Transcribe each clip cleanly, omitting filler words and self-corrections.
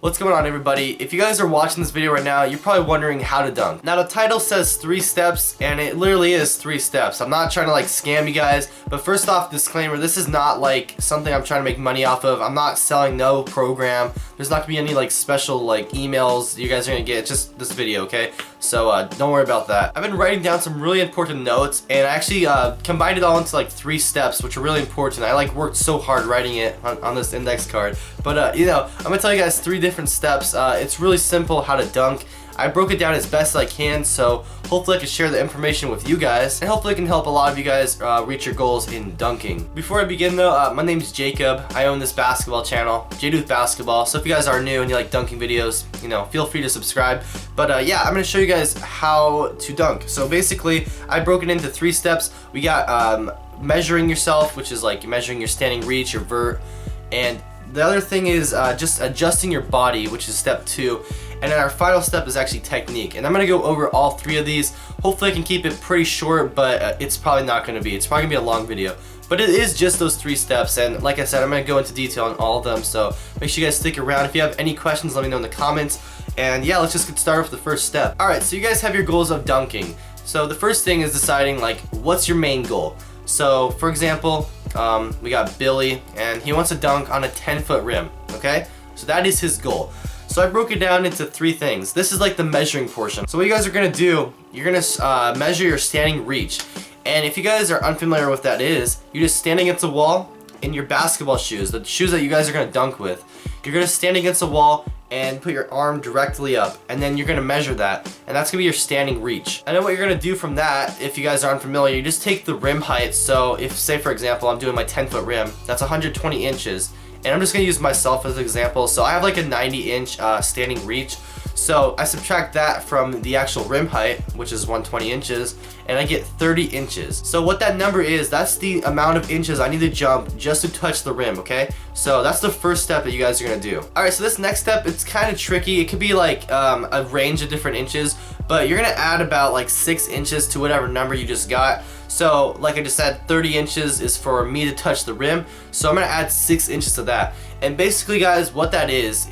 What's going on, everybody? If you guys are watching this video right now, you're probably wondering how to dunk. Now, the title says 3 steps, and it literally is 3 steps. I'm not trying to like scam you guys, but first off, disclaimer, this is not like something I'm trying to make money off of. I'm not selling no program. There's not gonna be any like special like emails you guys are gonna get. It's just this video, okay? So don't worry about that. I've been writing down some really important notes, and I actually combined it all into like 3 steps, which are really important. I like worked so hard writing it on this index card. But you know, I'm gonna tell you guys 3 different steps. It's really simple how to dunk. I broke it down as best I can, so hopefully I can share the information with you guys, and hopefully I can help a lot of you guys reach your goals in dunking. Before I begin though, my name's Jacob. I own this basketball channel, JDuth Basketball, so if you guys are new and you like dunking videos, you know, feel free to subscribe. But yeah, I'm gonna show you guys how to dunk. So basically, I broke it into 3 steps. We got measuring yourself, which is like measuring your standing reach, your vert, and the other thing is just adjusting your body, which is step 2. And then our final step is actually technique. And I'm going to go over all 3 of these. Hopefully I can keep it pretty short, but it's probably not going to be. It's probably going to be a long video. But it is just those 3 steps. And like I said, I'm going to go into detail on all of them. So make sure you guys stick around. If you have any questions, let me know in the comments. And yeah, let's just get started with the first step. Alright, so you guys have your goals of dunking. So the first thing is deciding like, what's your main goal? So for example, we got Billy, and he wants to dunk on a 10-foot rim, okay? So that is his goal. So I broke it down into 3 things. This is like the measuring portion. So what you guys are gonna do, you're gonna measure your standing reach. And if you guys are unfamiliar with what that is, you're just standing against a wall in your basketball shoes, the shoes that you guys are gonna dunk with. You're gonna stand against a wall and put your arm directly up, and then you're gonna measure that, and that's gonna be your standing reach. And then what you're gonna do from that, if you guys are unfamiliar, you just take the rim height. So if, say for example, I'm doing my 10-foot rim, that's 120 inches, and I'm just gonna use myself as an example. So I have like a 90-inch standing reach. So I subtract that from the actual rim height, which is 120 inches, and I get 30 inches. So what that number is, that's the amount of inches I need to jump just to touch the rim, okay? So that's the first step that you guys are gonna do. Alright, so this next step, it's kind of tricky. It could be like a range of different inches, but you're gonna add about like 6 inches to whatever number you just got. So like I just said, 30 inches is for me to touch the rim, so I'm gonna add 6 inches to that. And basically guys, what that is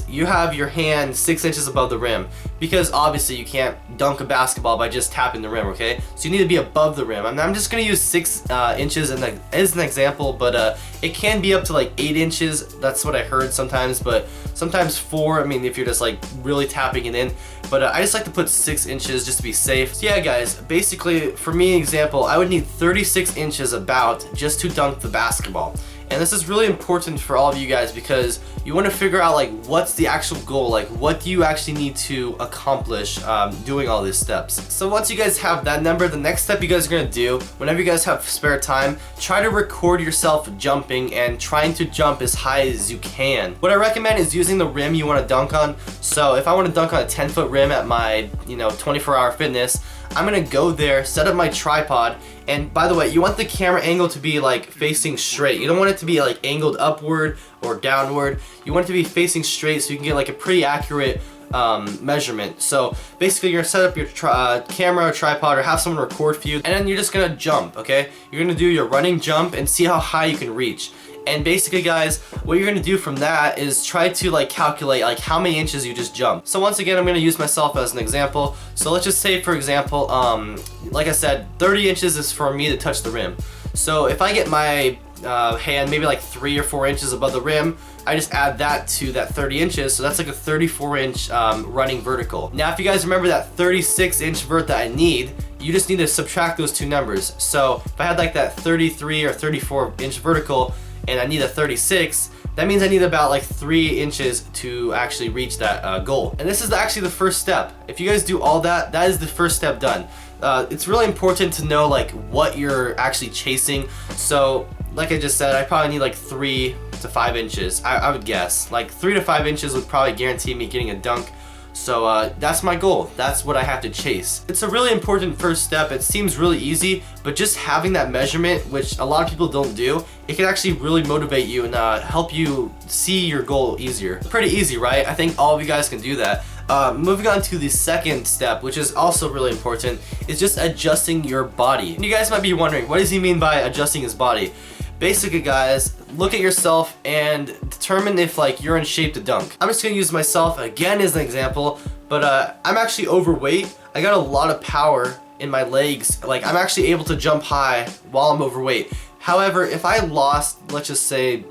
you have your hand 6 inches above the rim, because obviously you can't dunk a basketball by just tapping the rim, okay? So you need to be above the rim. I'm just gonna use 6 inches as an example, but it can be up to like 8 inches. That's what I heard sometimes, but sometimes 4, I mean, if you're just like really tapping it in. But I just like to put 6 inches just to be safe. So yeah guys, basically for me, example, I would need 36 inches about just to dunk the basketball. And this is really important for all of you guys, because you want to figure out like what's the actual goal, like what do you actually need to accomplish doing all these steps. So once you guys have that number, the next step you guys are going to do, whenever you guys have spare time, try to record yourself jumping and trying to jump as high as you can. What I recommend is using the rim you want to dunk on. So if I want to dunk on a 10-foot rim at my 24-hour fitness, I'm gonna go there, set up my tripod, and by the way, you want the camera angle to be like facing straight. You don't want it to be like angled upward or downward. You want it to be facing straight so you can get like a pretty accurate measurement. So basically you're gonna set up your camera or tripod, or have someone record for you, and then you're just gonna jump, okay? You're gonna do your running jump and see how high you can reach. And basically guys, what you're gonna do from that is try to like calculate like how many inches you just jumped. So once again, I'm gonna use myself as an example. So let's just say, for example, like I said, 30 inches is for me to touch the rim. So if I get my hand maybe like 3 or 4 inches above the rim, I just add that to that 30 inches, so that's like a 34-inch running vertical. Now if you guys remember that 36-inch vert that I need, you just need to subtract those 2 numbers. So if I had like that 33 or 34-inch vertical, and I need a 36, that means I need about like 3 inches to actually reach that goal. And this is actually the first step. If you guys do all that, that is the first step done. It's really important to know like what you're actually chasing. So like I just said, I probably need like 3 to 5 inches. I would guess like 3 to 5 inches would probably guarantee me getting a dunk. So that's my goal. That's what I have to chase. It's a really important first step. It seems really easy, but just having that measurement, which a lot of people don't do, it can actually really motivate you and help you see your goal easier. Pretty easy, right? I think all of you guys can do that. Moving on to the second step, which is also really important, is just adjusting your body. And you guys might be wondering, what does he mean by adjusting his body? Basically guys, look at yourself and determine if like you're in shape to dunk. I'm just gonna use myself again as an example, but I'm actually overweight. I got a lot of power in my legs. Like I'm actually able to jump high while I'm overweight. However, if I lost, let's just say,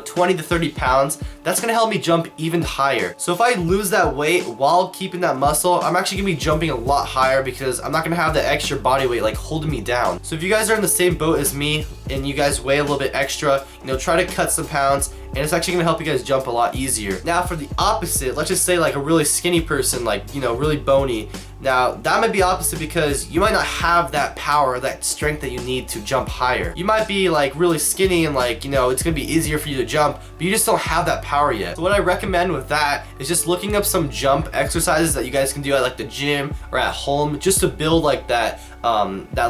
20 to 30 pounds, that's gonna help me jump even higher. So if I lose that weight while keeping that muscle, I'm actually gonna be jumping a lot higher because I'm not gonna have that extra body weight like holding me down. So if you guys are in the same boat as me and you guys weigh a little bit extra, try to cut some pounds, and it's actually gonna help you guys jump a lot easier. Now for the opposite, let's just say like a really skinny person, like, really bony. Now that might be opposite because you might not have that power, that strength that you need to jump higher. You might be like really skinny and like, it's gonna be easier for you to jump, but you just don't have that power yet. So what I recommend with that is just looking up some jump exercises that you guys can do at like the gym or at home, just to build like that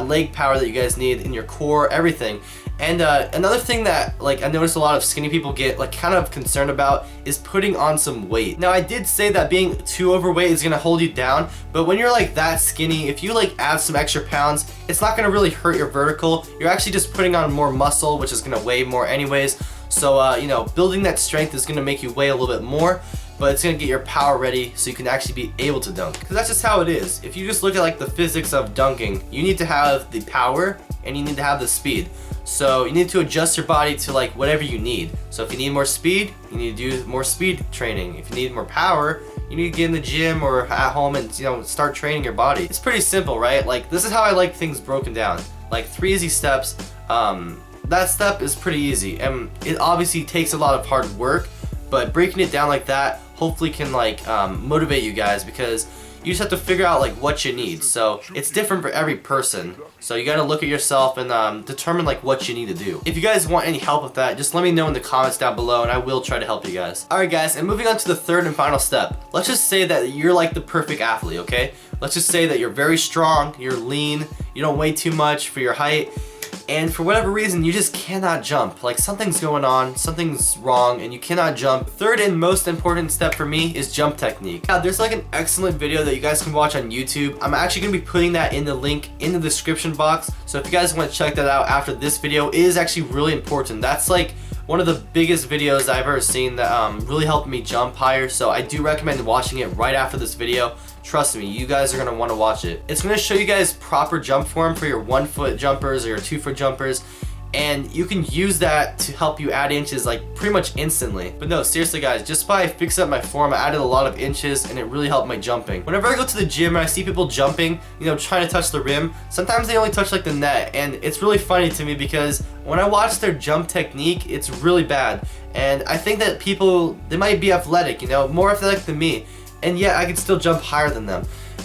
leg power that you guys need in your core, everything. And another thing that like I noticed a lot of skinny people get like kind of concerned about is putting on some weight. Now I did say that being too overweight is gonna hold you down, but when you're like that skinny, if you like add some extra pounds, it's not gonna really hurt your vertical. You're actually just putting on more muscle, which is gonna weigh more anyways. So building that strength is gonna make you weigh a little bit more, but it's gonna get your power ready so you can actually be able to dunk. Because that's just how it is. If you just look at like the physics of dunking, you need to have the power and you need to have the speed. So you need to adjust your body to like whatever you need. So if you need more speed, you need to do more speed training. If you need more power, you need to get in the gym or at home and start training your body. It's pretty simple, right? Like this is how I like things broken down. Like 3 easy steps. That step is pretty easy, and it obviously takes a lot of hard work, but breaking it down like that hopefully can like motivate you guys, because you just have to figure out like what you need. So it's different for every person. So you gotta look at yourself and determine like what you need to do. If you guys want any help with that, just let me know in the comments down below and I will try to help you guys. Alright guys, and moving on to the third and final step. Let's just say that you're like the perfect athlete, okay? Let's just say that you're very strong, you're lean, you don't weigh too much for your height, and for whatever reason you just cannot jump. Like something's going on, something's wrong, and you cannot jump. Third and most important step for me is jump technique. Now there's like an excellent video that you guys can watch on YouTube. I'm actually gonna be putting that in the link in the description box, so if you guys want to check that out after this video, it is actually really important. That's like one of the biggest videos I've ever seen that really helped me jump higher, so I do recommend watching it right after this video. Trust me, you guys are going to want to watch it. It's going to show you guys proper jump form for your 1-foot jumpers or your 2-foot jumpers, and you can use that to help you add inches like pretty much instantly. But no, seriously guys, just by fixing up my form, I added a lot of inches and it really helped my jumping. Whenever I go to the gym and I see people jumping, trying to touch the rim, sometimes they only touch like the net, and it's really funny to me because when I watch their jump technique, it's really bad. And I think that people, they might be athletic, more athletic than me, and yet I can still jump higher than them.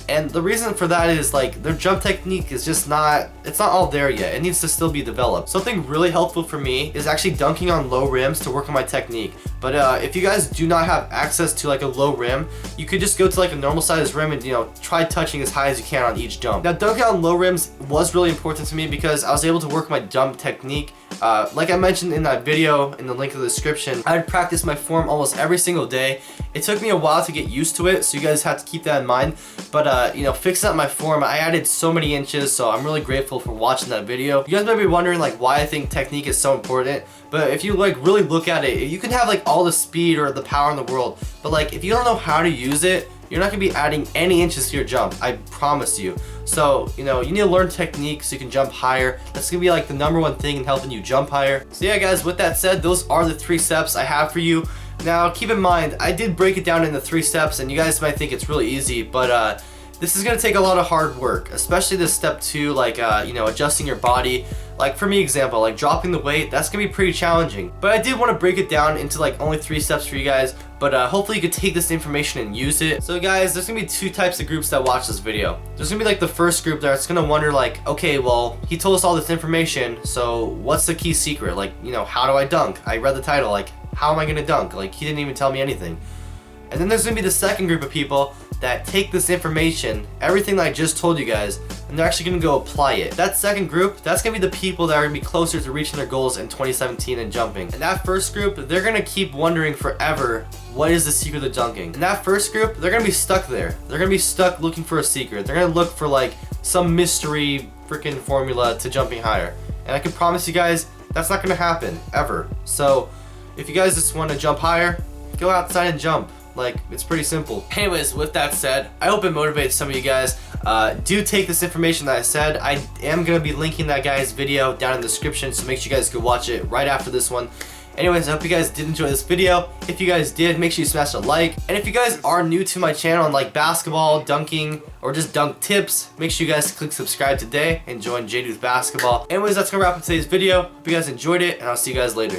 And the reason for that is like their jump technique is just not, it's not all there yet. It needs to still be developed. Something really helpful for me is actually dunking on low rims to work on my technique. But if you guys do not have access to like a low rim, you could just go to like a normal size rim and try touching as high as you can on each jump. Now dunking on low rims was really important to me because I was able to work my jump technique. Like I mentioned in that video in the link in the description, I'd practice my form almost every single day. It took me a while to get used to it, so you guys have to keep that in mind. But fixing up my form, I added so many inches, so I'm really grateful for watching that video. You guys might be wondering like why I think technique is so important, but if you like really look at it, you can have like all the speed or the power in the world, but like if you don't know how to use it, you're not gonna be adding any inches to your jump, I promise you. So, you need to learn technique so you can jump higher. That's gonna be like the #1 thing in helping you jump higher. So yeah guys, with that said, those are the 3 steps I have for you. Now keep in mind, I did break it down into 3 steps and you guys might think it's really easy, but this is gonna take a lot of hard work, especially this step 2, like adjusting your body. Like for me example, like dropping the weight, that's gonna be pretty challenging. But I did want to break it down into like only 3 steps for you guys, but hopefully you could take this information and use it. So guys, there's gonna be 2 types of groups that watch this video. There's gonna be like the first group that's gonna wonder like, okay, well, he told us all this information, so what's the key secret? Like, how do I dunk? I read the title, like, how am I gonna dunk? Like, he didn't even tell me anything. And then there's gonna be the second group of people that take this information, everything that I just told you guys, and they're actually gonna go apply it. That second group, that's gonna be the people that are gonna be closer to reaching their goals in 2017 and jumping. And that first group, they're gonna keep wondering forever, what is the secret to dunking? And that first group, they're gonna be stuck there. They're gonna be stuck looking for a secret. They're gonna look for like some mystery freaking formula to jumping higher. And I can promise you guys, That's not gonna happen, ever. So, if you guys just wanna jump higher, go outside and jump. Like, it's pretty simple. Anyways, with that said, I hope it motivates some of you guys. Do take this information that I said. I am gonna be linking that guy's video down in the description, so make sure you guys go watch it right after this one. Anyways, I hope you guys did enjoy this video. If you guys did, make sure you smash a like. And if you guys are new to my channel and like basketball, dunking, or just dunk tips, make sure you guys click subscribe today and join JDuth Basketball. Anyways, that's gonna wrap up today's video. Hope you guys enjoyed it, and I'll see you guys later.